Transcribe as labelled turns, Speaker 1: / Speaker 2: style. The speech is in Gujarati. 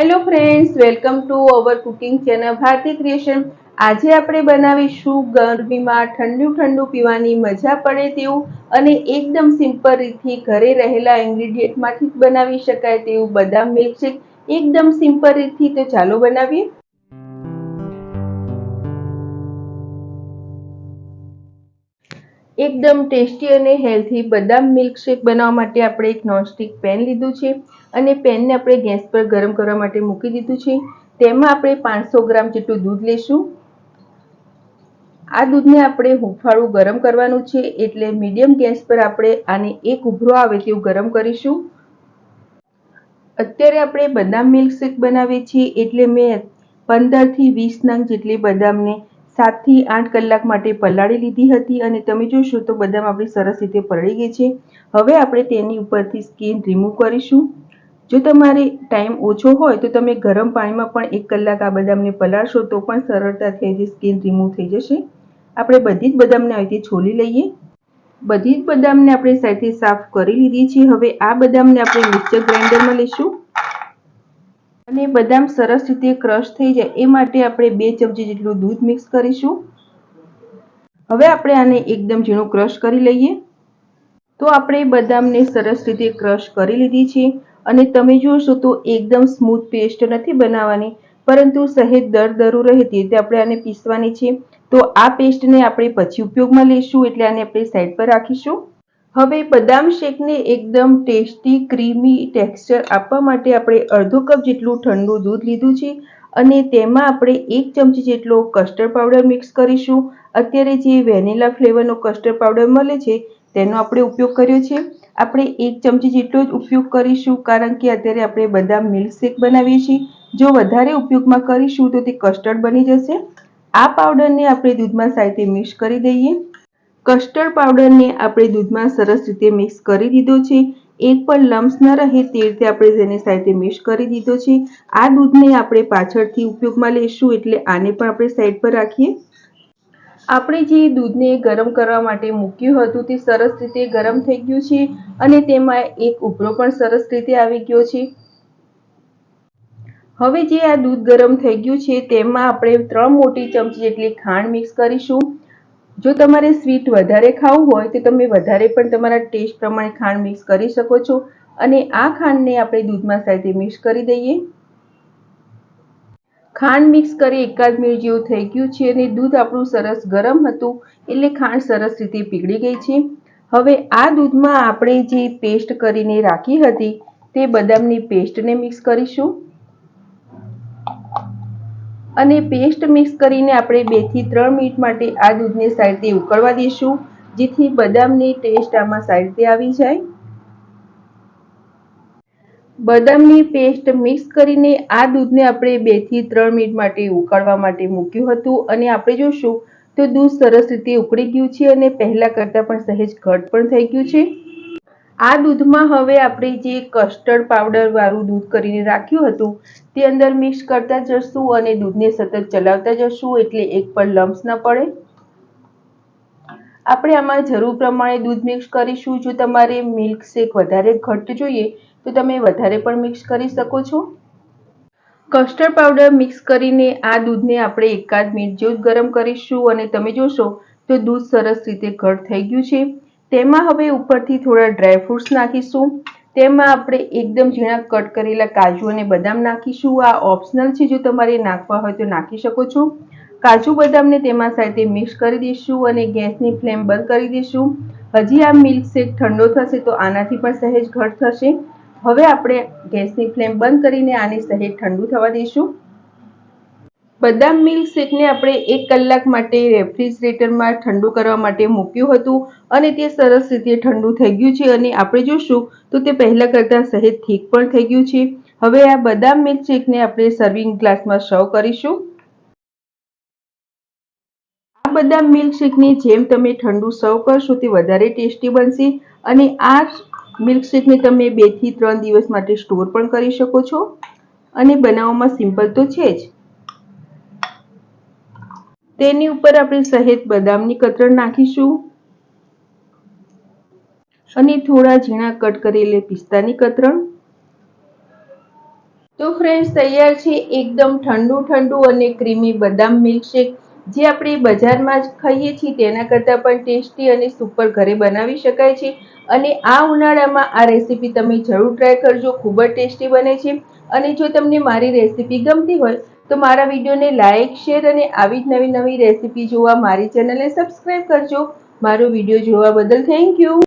Speaker 1: Hello friends, welcome to our cooking channel Bharati creation. આજે આપણે બનાવીશું ગરમીમાં ઠંડુ ઠંડુ પીવાની મજા પડે તેવું અને એકદમ સિમ્પલ રીતથી ઘરે રહેલા ઇન્ગ્રેડિયન્ટમાંથી જ બનાવી શકાય તેવું બદામ મિલ્કશેક. એકદમ સિમ્પલ રીતથી, તો ચાલો બનાવીએ. એકદમ ટેસ્ટી અને હેલ્ધી બદામ મિલ્કશેક બનાવવા માટે આપણે એક નોનસ્ટિક પેન લીધું છે અને પેનને આપણે ગેસ પર ગરમ કરવા માટે મૂકી દીધું છે. તેમાં આપણે 500 ગ્રામ જેટલું દૂધ લઈશું. આ દૂધને આપણે હુંફાળું ગરમ કરવાનું છે, એટલે મીડિયમ ગેસ પર આપણે આને એક ઉભરો આવે તેવું ગરમ કરીશું. અત્યારે આપણે બદામ મિલ્કશેક બનાવીએ છીએ, એટલે મેં 15 થી 20 નંગ જેટલી બદામને 7 થી 8 કલાક માટે પલાળી લીધી હતી અને તમે જોશો તો બદામ આપણી સરસ રીતે પલળી ગઈ છે. હવે આપણે તેની ઉપરથી સ્કિન રિમૂવ કરીશું. જો તમારે ટાઈમ ઓછો હોય તો તમે ગરમ પાણીમાં પણ 1 કલાક આ બદામને પલાળશો તો પણ સરળતાથી સ્કિન રિમૂવ થઈ જશે. આપણે બધી જ બદામને આવી રીતે છોલી લઈએ. બધી જ બદામને આપણે સાઈડથી સાફ કરી લીધી છે. હવે આ બદામને આપણે મિક્સર ગ્રાઇન્ડરમાં લઈશું અને બદામ સરસ રીતે ક્રશ થઈ જાય એ માટે આપણે 2 ચમચી જેટલું દૂધ મિક્સ કરીશું. હવે આપણે આને એકદમ ઝીણું ક્રશ કરી લઈએ. તો આપણે બદામને સરસ રીતે ક્રશ કરી લીધી છે અને તમે જોશો તો એકદમ સ્મૂથ પેસ્ટ નથી બનાવવાની, પરંતુ સહેજ દરદરું રહે તે રીતે આપણે આને પીસવાની છે. તો આ પેસ્ટને આપણે પછી ઉપયોગમાં લઈશું, એટલે આને આપણે સાઈડ પર રાખીશું. હવે બદામ શેકને એકદમ ટેસ્ટી ક્રીમી ટેક્સચર આપવા માટે આપણે અડધો કપ જેટલું ઠંડુ દૂધ લીધું છે અને તેમાં આપણે 1 ચમચી જેટલો કસ્ટર્ડ પાવડર મિક્સ કરીશું. અત્યારે જે વેનીલા ફ્લેવરનો કસ્ટર્ડ પાવડર મળે છે તેનો આપણે ઉપયોગ કર્યો છે. આપણે 1 ચમચી જેટલો જ ઉપયોગ કરીશું, કારણ કે અત્યારે આપણે બદામ મિલ્કશેક બનાવીએ છીએ. જો વધારે ઉપયોગમાં કરીશું તો તે કસ્ટર્ડ બની જશે. આ પાવડરને આપણે દૂધમાં સાથે મિક્સ કરી દઈએ. કસ્ટર્ડ પાવડરને આપણે દૂધમાં સરસ રીતે મિક્સ કરી દીધો છે. એક પણ લમ્સ ન રહે તે રીતે આપણે તેને સાથે મિક્સ કરી દીધો છે. આ દૂધને આપણે પાછળથી ઉપયોગમાં લઈશું, એટલે આને પણ આપણે સાઈડ પર રાખીએ. આપણે જે દૂધને ગરમ કરવા માટે મૂક્યું હતું તે સરસ રીતે ગરમ થઈ ગયું છે અને તેમાં એક ઉભરો પણ સરસ રીતે આવી ગયો છે. હવે જે આ દૂધ ગરમ થઈ ગયું છે તેમાં આપણે 3 મોટી ચમચી જેટલી ખાંડ મિક્સ કરીશું. જો તમારે સ્વીટ વધારે ખાવું હોય તો તમે વધારે પણ તમારા ટેસ્ટ પ્રમાણે ખાંડ મિક્સ કરી શકો છો અને આ ખાંડને આપણે દૂધમાં સાથે મિક્સ કરી દઈએ. ખાંડ મિક્સ કરી એકાદ મિનિટ જેવું થઈ ગયું છે અને દૂધ આપણું સરસ ગરમ હતું, એટલે ખાંડ સરસ રીતે પીગળી ગઈ છે. હવે આ દૂધમાં આપણે જે પેસ્ટ કરીને રાખી હતી તે બદામની પેસ્ટને મિક્સ કરીશું અને પેસ્ટ મિક્સ કરીને આપણે 2 થી 3 મિનિટ માટે આ દૂધને સાઈડથી ઉકળવા દઈશું, જેથી બદામની ટેસ્ટ આમાં સાઈડથી આવી જાય. બદામની પેસ્ટ મિક્સ કરીને આ દૂધને આપણે 2 થી 3 મિનિટ માટે ઉકળવા માટે મૂક્યું હતું અને આપણે જોશું તો દૂધ સરસ રીતે ઉકળી ગયું છે અને પહેલા કરતાં પણ સહેજ ઘટ પણ થઈ ગયું છે. આ દૂધમાં હવે આપણે જે કસ્ટર્ડ પાવડર વાળું દૂધ કરીને રાખ્યું હતું તે અંદર મિક્સ કરતા જશું અને દૂધને સતત ચલાવતા જશું, એટલે એક પણ લમ્સ ન પડે. આપણે આમાં જરૂર પ્રમાણે દૂધ મિક્સ કરીશું. જો તમારે મિલ્કશેક વધારે ઘટ્ટ જોઈએ તો તમે વધારે પણ મિક્સ કરી શકો છો. કસ્ટર્ડ પાવડર મિક્સ કરીને આ દૂધને આપણે એકાદ મિનિટ જેવું ગરમ કરીશું અને તમે જોશો તો દૂધ સરસ રીતે ઘટ થઈ ગયું છે. તેમાં હવે ઉપરથી થોડા ડ્રાયફ્રૂટ્સ નાખીશું. તેમાં આપણે એકદમ ઝીણા કટ કરેલા કાજુ અને બદામ નાખીશું. આ ઓપ્શનલ છે, જો તમારે નાખવા હોય તો નાખી શકો છો. કાજુ બદામને તેમાં સાથે મિક્સ કરી દઈશું અને ગેસની ફ્લેમ બંધ કરી દઈશું. હજી આ મિલ્કશેક ઠંડો થશે તો આનાથી પણ સહેજ ઘટ થશે. હવે આપણે ગેસની ફ્લેમ બંધ કરીને આને સહેજ ઠંડુ થવા દઈશું. બદામ મિલ્કશેકને આપણે 1 કલાક માટે રેફ્રિજરેટરમાં ઠંડુ કરવા માટે મૂક્યું હતું અને તે સરસ રીતે ઠંડુ થઈ ગયું છે અને આપણે જોશું તો તે પહેલા કરતાં સહેજ થીક પણ થઈ ગયું છે. હવે આ બદામ મિલ્કશેકને આપણે સર્વિંગ ગ્લાસમાં સર્વ કરીશું. આ બદામ મિલ્કશેકને જેમ તમે ઠંડુ સર્વ કરશો તે વધારે ટેસ્ટી બનશે અને આ મિલ્કશેકને તમે 2 થી 3 દિવસ માટે સ્ટોર પણ કરી શકો છો અને બનાવવામાં સિમ્પલ તો છે જ. તેની ઉપર આપણે સહેજ બદામની કતરણ નાખીશું અને થોડા ઝીણા કટ કરેલી પિસ્તાની કતરણ. તો ફ્રેન્ડ્સ તૈયાર છે એકદમ ઠંડુ ઠંડુ અને ક્રીમી બદામ મિલ્કશેક, જે આપણે બજારમાં જ ખાઈએ છીએ તેના કરતાં પણ ટેસ્ટી અને સુપર ઘરે બનાવી શકાય છે. અને આ ઉનાળામાં આ રેસીપી તમે જરૂર ટ્રાય કરજો, ખૂબ જ ટેસ્ટી બને છે. અને જો તમને મારી રેસીપી ગમતી હોય તો મારા વિડીયોને લાઇક, શેર અને આવી જ નવી નવી રેસીપી જોવા મારી ચેનલને સબસ્ક્રાઈબ કરજો. મારો વિડીયો જોવા બદલ થેન્ક યુ.